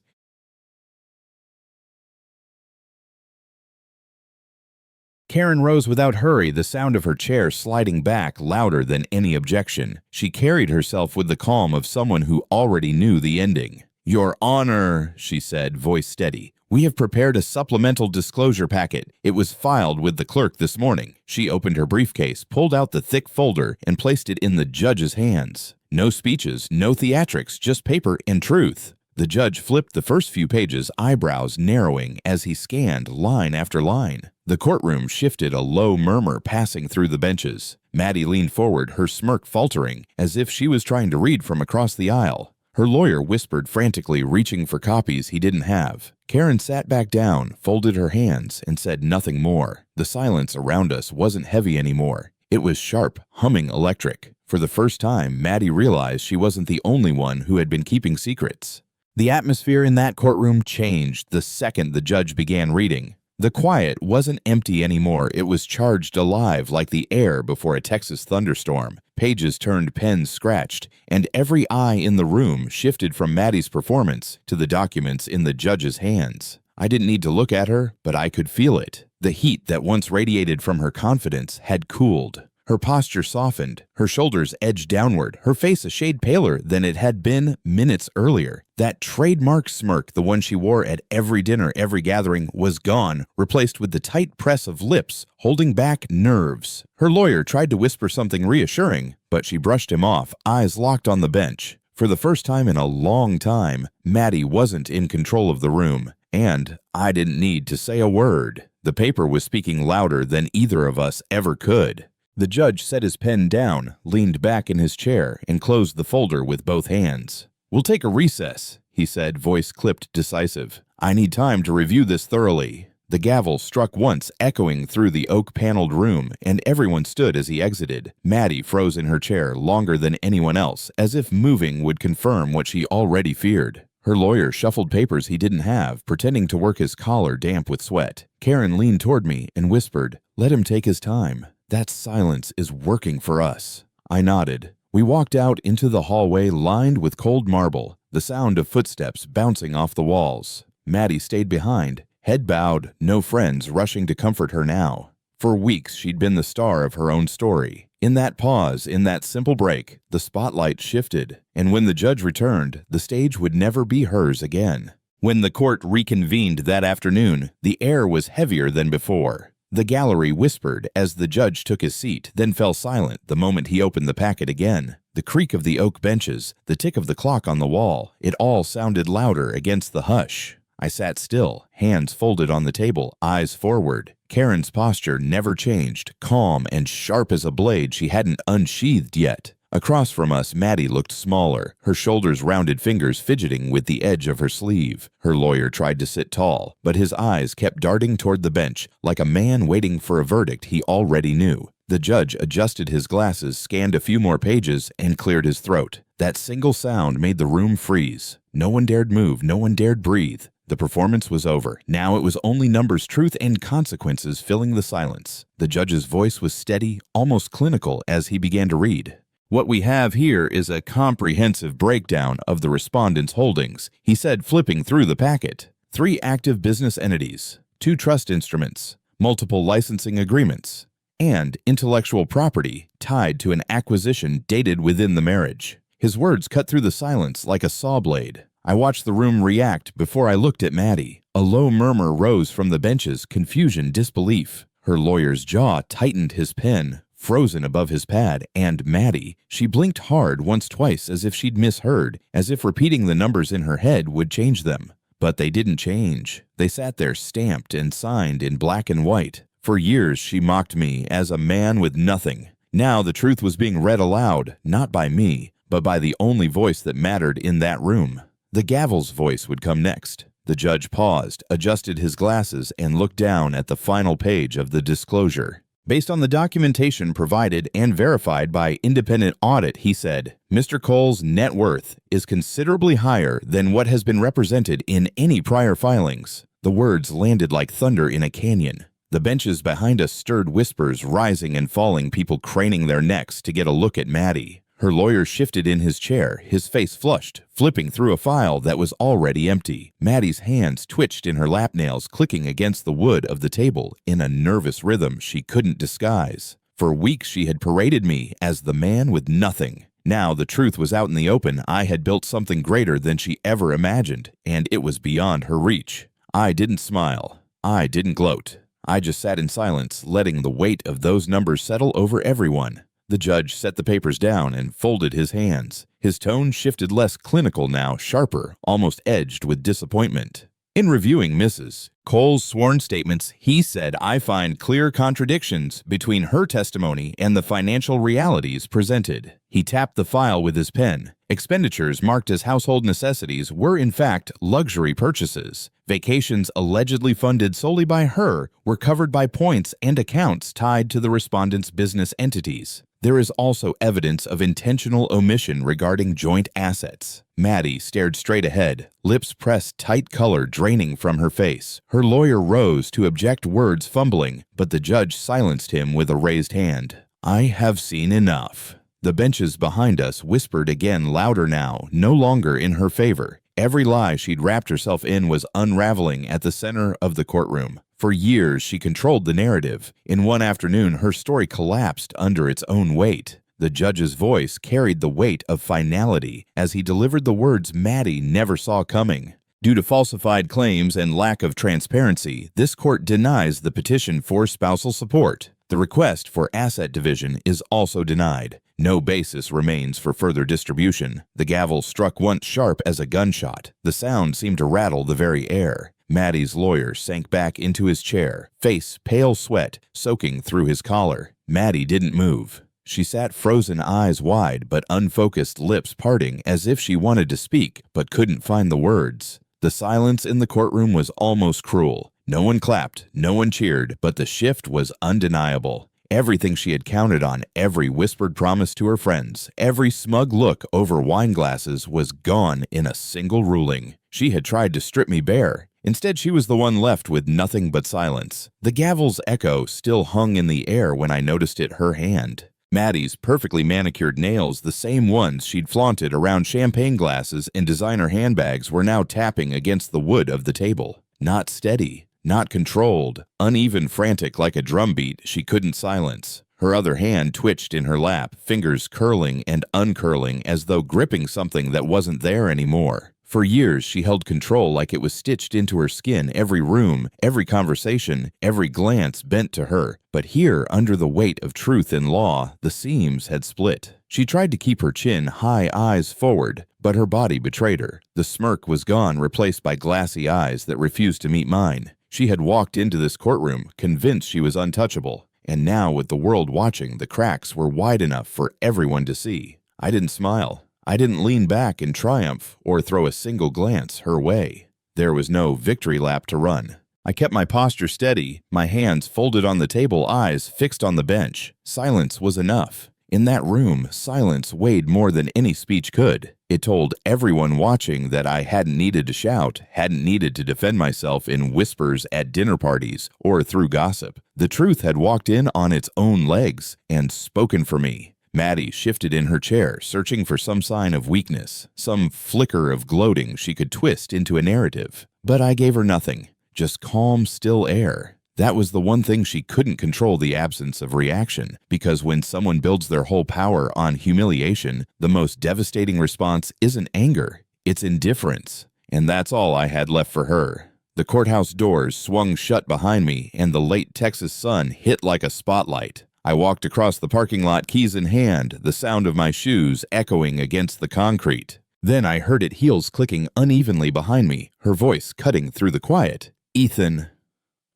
Karen rose without hurry, the sound of her chair sliding back louder than any objection. She carried herself with the calm of someone who already knew the ending. "Your Honor," she said, voice steady, "we have prepared a supplemental disclosure packet. It was filed with the clerk this morning." She opened her briefcase, pulled out the thick folder, and placed it in the judge's hands. No speeches, no theatrics, just paper and truth. The judge flipped the first few pages, eyebrows narrowing as he scanned line after line. The courtroom shifted, a low murmur passing through the benches. Maddie leaned forward, her smirk faltering, as if she was trying to read from across the aisle. Her lawyer whispered frantically, reaching for copies he didn't have. Karen sat back down, folded her hands, and said nothing more. The silence around us wasn't heavy anymore. It was sharp, humming electric. For the first time, Maddie realized she wasn't the only one who had been keeping secrets. The atmosphere in that courtroom changed the second the judge began reading. The quiet wasn't empty anymore. It was charged alive like the air before a Texas thunderstorm. Pages turned, pens scratched, and every eye in the room shifted from Maddie's performance to the documents in the judge's hands. I didn't need to look at her, but I could feel it. The heat that once radiated from her confidence had cooled. Her posture softened, her shoulders edged downward, her face a shade paler than it had been minutes earlier. That trademark smirk, the one she wore at every dinner, every gathering, was gone, replaced with the tight press of lips, holding back nerves. Her lawyer tried to whisper something reassuring, but she brushed him off, eyes locked on the bench. For the first time in a long time, Maddie wasn't in control of the room, and I didn't need to say a word. The paper was speaking louder than either of us ever could. The judge set his pen down, leaned back in his chair, and closed the folder with both hands. "We'll take a recess," he said, voice clipped decisive. "I need time to review this thoroughly." The gavel struck once, echoing through the oak-paneled room, and everyone stood as he exited. Maddie froze in her chair longer than anyone else, as if moving would confirm what she already feared. Her lawyer shuffled papers he didn't have, pretending to work his collar damp with sweat. Karen leaned toward me and whispered, "Let him take his time. That silence is working for us." I nodded. We walked out into the hallway lined with cold marble, the sound of footsteps bouncing off the walls. Maddie stayed behind, head bowed, no friends rushing to comfort her now. For weeks she'd been the star of her own story. In that pause, in that simple break, the spotlight shifted, and when the judge returned, the stage would never be hers again. When the court reconvened that afternoon, the air was heavier than before. The gallery whispered as the judge took his seat, then fell silent the moment he opened the packet again. The creak of the oak benches, the tick of the clock on the wall, it all sounded louder against the hush. I sat still, hands folded on the table, eyes forward. Karen's posture never changed, calm and sharp as a blade she hadn't unsheathed yet. Across from us, Maddie looked smaller, her shoulders rounded, fingers fidgeting with the edge of her sleeve. Her lawyer tried to sit tall, but his eyes kept darting toward the bench, like a man waiting for a verdict he already knew. The judge adjusted his glasses, scanned a few more pages, and cleared his throat. That single sound made the room freeze. No one dared move, no one dared breathe. The performance was over. Now it was only numbers, truth, and consequences filling the silence. The judge's voice was steady, almost clinical, as he began to read. "What we have here is a comprehensive breakdown of the respondent's holdings," he said, flipping through the packet. 3 active business entities, 2 trust instruments, multiple licensing agreements, and intellectual property tied to an acquisition dated within the marriage. His words cut through the silence like a saw blade. I watched the room react before I looked at Maddie. A low murmur rose from the benches, confusion, disbelief. Her lawyer's jaw tightened, his pen frozen above his pad, and Maddie, she blinked hard once-twice as if she'd misheard, as if repeating the numbers in her head would change them. But they didn't change. They sat there stamped and signed in black and white. For years she mocked me as a man with nothing. Now the truth was being read aloud, not by me, but by the only voice that mattered in that room. The gavel's voice would come next. The judge paused, adjusted his glasses, and looked down at the final page of the disclosure. Based on the documentation provided and verified by independent audit, he said, Mr. Cole's net worth is considerably higher than what has been represented in any prior filings. The words landed like thunder in a canyon. The benches behind us stirred whispers rising and falling, people craning their necks to get a look at Maddie. Her lawyer shifted in his chair, his face flushed, flipping through a file that was already empty. Maddie's hands twitched in her lap nails, clicking against the wood of the table in a nervous rhythm she couldn't disguise. For weeks she had paraded me as the man with nothing. Now the truth was out in the open. I had built something greater than she ever imagined, and it was beyond her reach. I didn't smile. I didn't gloat. I just sat in silence, letting the weight of those numbers settle over everyone. The judge set the papers down and folded his hands. His tone shifted less clinical now, sharper, almost edged with disappointment. In reviewing Mrs. Cole's sworn statements, he said, I find clear contradictions between her testimony and the financial realities presented. He tapped the file with his pen. Expenditures marked as household necessities were in fact luxury purchases. Vacations allegedly funded solely by her were covered by points and accounts tied to the respondent's business entities. There is also evidence of intentional omission regarding joint assets. Maddie stared straight ahead, lips pressed tight, color draining from her face. Her lawyer rose to object, words fumbling, but the judge silenced him with a raised hand. I have seen enough. The benches behind us whispered again, louder now, no longer in her favor. Every lie she'd wrapped herself in was unraveling at the center of the courtroom. For years, she controlled the narrative. In one afternoon, her story collapsed under its own weight. The judge's voice carried the weight of finality as he delivered the words Maddie never saw coming. Due to falsified claims and lack of transparency, this court denies the petition for spousal support. The request for asset division is also denied. No basis remains for further distribution. The gavel struck once sharp as a gunshot. The sound seemed to rattle the very air. Maddie's lawyer sank back into his chair, face pale sweat soaking through his collar. Maddie didn't move. She sat frozen, eyes wide but unfocused, lips parting as if she wanted to speak but couldn't find the words. The silence in the courtroom was almost cruel. No one clapped, no one cheered, but the shift was undeniable. Everything she had counted on, every whispered promise to her friends, every smug look over wine glasses was gone in a single ruling. She had tried to strip me bare. Instead, she was the one left with nothing but silence. The gavel's echo still hung in the air when I noticed it her hand. Maddie's perfectly manicured nails, the same ones she'd flaunted around champagne glasses and designer handbags, were now tapping against the wood of the table. Not steady, not controlled, uneven, frantic like a drumbeat she couldn't silence. Her other hand twitched in her lap, fingers curling and uncurling as though gripping something that wasn't there anymore. For years, she held control like it was stitched into her skin, every room, every conversation, every glance bent to her. But here, under the weight of truth and law, the seams had split. She tried to keep her chin high, eyes forward, but her body betrayed her. The smirk was gone, replaced by glassy eyes that refused to meet mine. She had walked into this courtroom, convinced she was untouchable. And now, with the world watching, the cracks were wide enough for everyone to see. I didn't smile. I didn't lean back in triumph or throw a single glance her way. There was no victory lap to run. I kept my posture steady, my hands folded on the table, eyes fixed on the bench. Silence was enough. In that room, silence weighed more than any speech could. It told everyone watching that I hadn't needed to shout, hadn't needed to defend myself in whispers at dinner parties or through gossip. The truth had walked in on its own legs and spoken for me. Maddie shifted in her chair, searching for some sign of weakness, some flicker of gloating she could twist into a narrative. But I gave her nothing, just calm, still air. That was the one thing she couldn't control, the absence of reaction, because when someone builds their whole power on humiliation, the most devastating response isn't anger, it's indifference. And that's all I had left for her. The courthouse doors swung shut behind me, and the late Texas sun hit like a spotlight. I walked across the parking lot, keys in hand, the sound of my shoes echoing against the concrete. Then I heard it, heels clicking unevenly behind me, her voice cutting through the quiet. Ethan.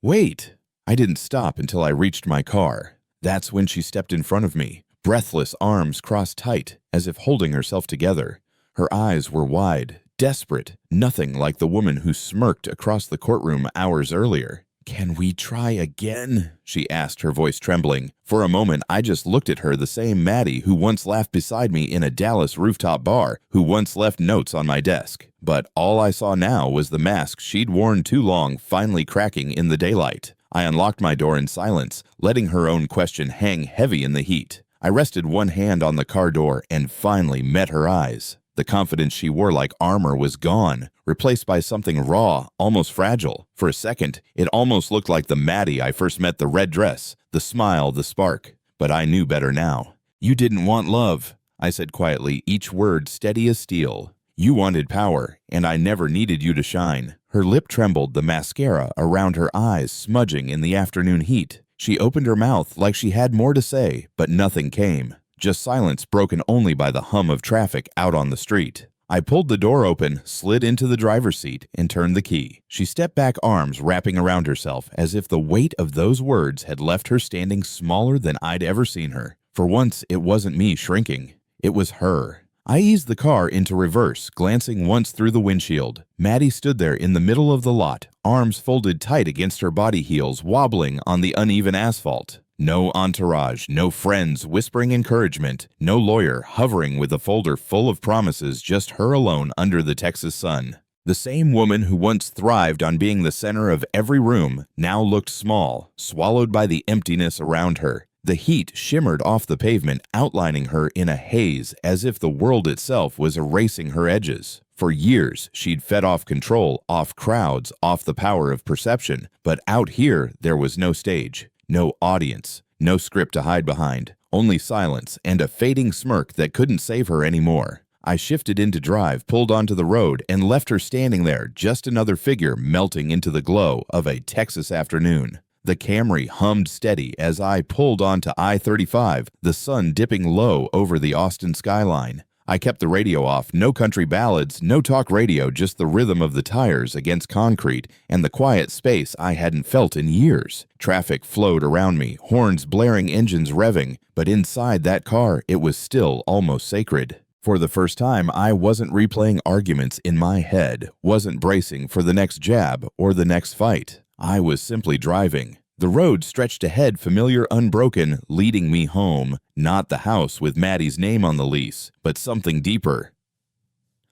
Wait. I didn't stop until I reached my car. That's when she stepped in front of me, breathless, arms crossed tight, as if holding herself together. Her eyes were wide, desperate, nothing like the woman who smirked across the courtroom hours earlier. "Can we try again?" she asked, her voice trembling. For a moment, I just looked at her, the same Maddie who once laughed beside me in a Dallas rooftop bar, who once left notes on my desk. But all I saw now was the mask she'd worn too long finally cracking in the daylight. I unlocked my door in silence, letting her own question hang heavy in the heat. I rested one hand on the car door and finally met her eyes. The confidence she wore like armor was gone, replaced by something raw, almost fragile. For a second, it almost looked like the Maddie I first met, the red dress, the smile, the spark. But I knew better now. "You didn't want love," I said quietly, each word steady as steel. "You wanted power, and I never needed you to shine." Her lip trembled, the mascara around her eyes smudging in the afternoon heat. She opened her mouth like she had more to say, but nothing came. Just silence broken only by the hum of traffic out on the street. I pulled the door open, slid into the driver's seat, and turned the key. She stepped back, arms wrapping around herself, as if the weight of those words had left her standing smaller than I'd ever seen her. For once, it wasn't me shrinking. It was her. I eased the car into reverse, glancing once through the windshield. Maddie stood there in the middle of the lot, arms folded tight against her body heels, wobbling on the uneven asphalt. No entourage, no friends whispering encouragement, no lawyer hovering with a folder full of promises, just her alone under the Texas sun. The same woman who once thrived on being the center of every room now looked small, swallowed by the emptiness around her. The heat shimmered off the pavement, outlining her in a haze as if the world itself was erasing her edges. For years, she'd fed off control, off crowds, off the power of perception. But out here, there was no stage, no audience, no script to hide behind, only silence and a fading smirk that couldn't save her anymore. I shifted into drive, pulled onto the road, and left her standing there, just another figure melting into the glow of a Texas afternoon. The Camry hummed steady as I pulled onto I-35, the sun dipping low over the Austin skyline. I kept the radio off, no country ballads, no talk radio, just the rhythm of the tires against concrete and the quiet space I hadn't felt in years. Traffic flowed around me, horns blaring, engines revving, but inside that car, it was still almost sacred. For the first time, I wasn't replaying arguments in my head, wasn't bracing for the next jab or the next fight. I was simply driving. The road stretched ahead, familiar, unbroken, leading me home. Not the house with Maddie's name on the lease, but something deeper.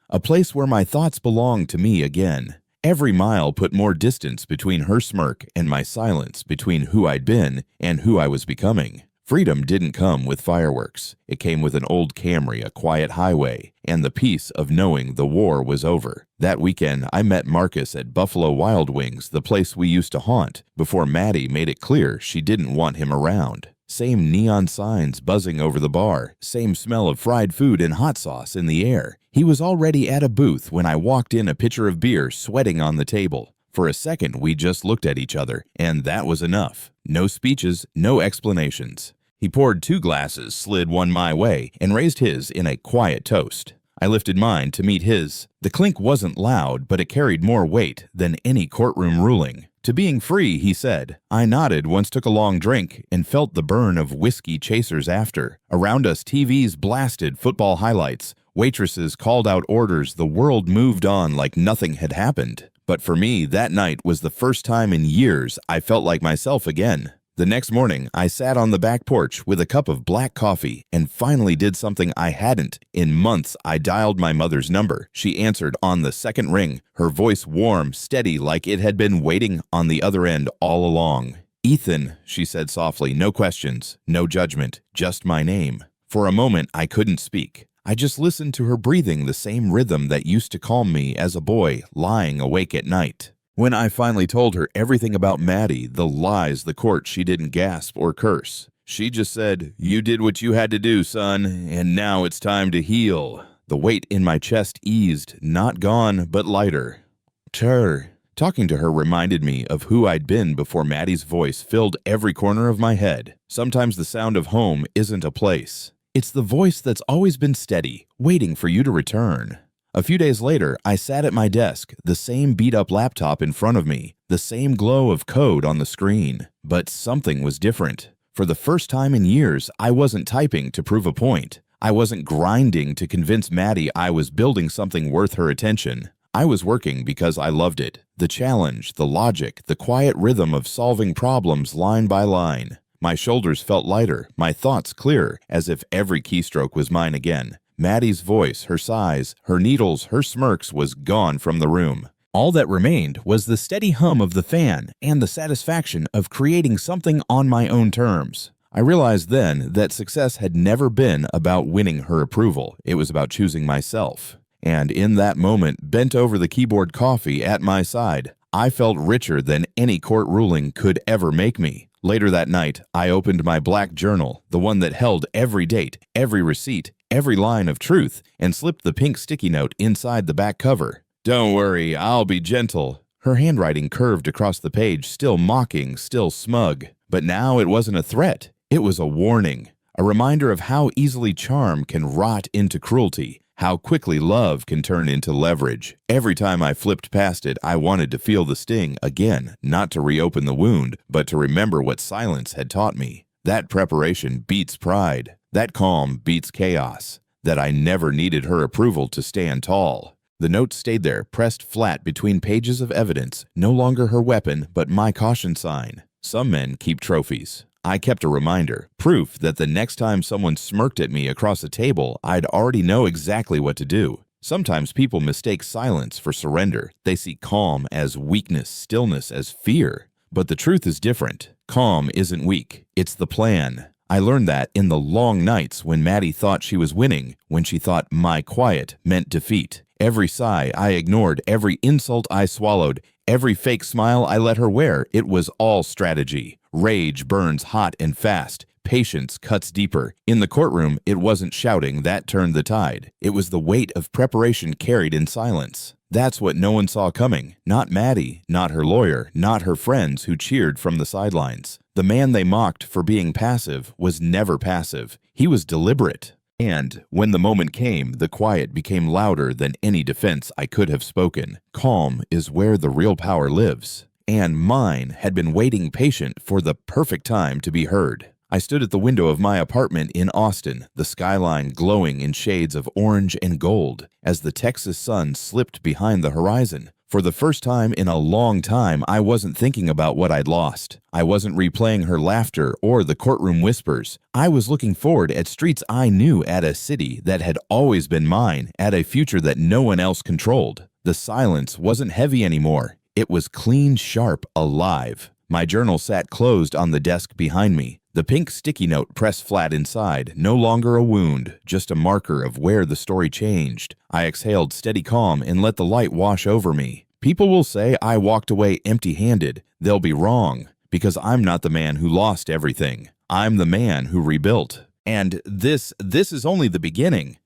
A place where my thoughts belonged to me again. Every mile put more distance between her smirk and my silence, between who I'd been and who I was becoming. Freedom didn't come with fireworks. It came with an old Camry, a quiet highway, and the peace of knowing the war was over. That weekend, I met Marcus at Buffalo Wild Wings, the place we used to haunt, before Maddie made it clear she didn't want him around. Same neon signs buzzing over the bar, same smell of fried food and hot sauce in the air. He was already at a booth when I walked in, a pitcher of beer sweating on the table. For a second, we just looked at each other, and that was enough. No speeches, no explanations. He poured 2 glasses, slid one my way, and raised his in a quiet toast. I lifted mine to meet his. The clink wasn't loud, but it carried more weight than any courtroom ruling. "To being free," he said. I nodded, once took a long drink, and felt the burn of whiskey chasers after. Around us, TVs blasted football highlights. Waitresses called out orders. The world moved on like nothing had happened. But for me, that night was the first time in years I felt like myself again. The next morning, I sat on the back porch with a cup of black coffee and finally did something I hadn't in months. I dialed my mother's number. She answered on the second ring, her voice warm, steady, like it had been waiting on the other end all along. "Ethan," she said softly, no questions, no judgment, just my name. For a moment, I couldn't speak. I just listened to her breathing, the same rhythm that used to calm me as a boy lying awake at night. When I finally told her everything about Maddie, the lies, the court, she didn't gasp or curse. She just said, "You did what you had to do, son, and now it's time to heal." The weight in my chest eased, not gone, but lighter. Talking to her reminded me of who I'd been before Maddie's voice filled every corner of my head. Sometimes the sound of home isn't a place. It's the voice that's always been steady, waiting for you to return. A few days later, I sat at my desk, the same beat-up laptop in front of me, the same glow of code on the screen. But something was different. For the first time in years, I wasn't typing to prove a point. I wasn't grinding to convince Maddie I was building something worth her attention. I was working because I loved it. The challenge, the logic, the quiet rhythm of solving problems line by line. My shoulders felt lighter, my thoughts clearer, as if every keystroke was mine again. Maddie's voice, her sighs, her needles, her smirks was gone from the room. All that remained was the steady hum of the fan and the satisfaction of creating something on my own terms. I realized then that success had never been about winning her approval. It was about choosing myself. And in that moment, bent over the keyboard coffee at my side, I felt richer than any court ruling could ever make me. Later that night, I opened my black journal, the one that held every date, every receipt, every line of truth, and slipped the pink sticky note inside the back cover. "Don't worry, I'll be gentle." Her handwriting curved across the page, still mocking, still smug. But now it wasn't a threat. It was a warning, a reminder of how easily charm can rot into cruelty, how quickly love can turn into leverage. Every time I flipped past it, I wanted to feel the sting again, not to reopen the wound, but to remember what silence had taught me. That preparation beats pride. That calm beats chaos. That I never needed her approval to stand tall. The note stayed there, pressed flat between pages of evidence, no longer her weapon, but my caution sign. Some men keep trophies. I kept a reminder, proof that the next time someone smirked at me across a table, I'd already know exactly what to do. Sometimes people mistake silence for surrender. They see calm as weakness, stillness as fear. But the truth is different. Calm isn't weak. It's the plan. I learned that in the long nights when Maddie thought she was winning, when she thought my quiet meant defeat. Every sigh I ignored, every insult I swallowed, every fake smile I let her wear, it was all strategy. Rage burns hot and fast. Patience cuts deeper. In the courtroom, it wasn't shouting that turned the tide. It was the weight of preparation carried in silence. That's what no one saw coming. Not Maddie, not her lawyer, not her friends who cheered from the sidelines. The man they mocked for being passive was never passive. He was deliberate. And when the moment came, the quiet became louder than any defense I could have spoken. Calm is where the real power lives. And mine had been waiting patient for the perfect time to be heard. I stood at the window of my apartment in Austin, the skyline glowing in shades of orange and gold, as the Texas sun slipped behind the horizon. For the first time in a long time, I wasn't thinking about what I'd lost. I wasn't replaying her laughter or the courtroom whispers. I was looking forward at streets I knew, at a city that had always been mine, at a future that no one else controlled. The silence wasn't heavy anymore. It was clean, sharp, alive. My journal sat closed on the desk behind me. The pink sticky note pressed flat inside, no longer a wound, just a marker of where the story changed. I exhaled steady calm and let the light wash over me. People will say I walked away empty-handed. They'll be wrong, because I'm not the man who lost everything. I'm the man who rebuilt. And this is only the beginning.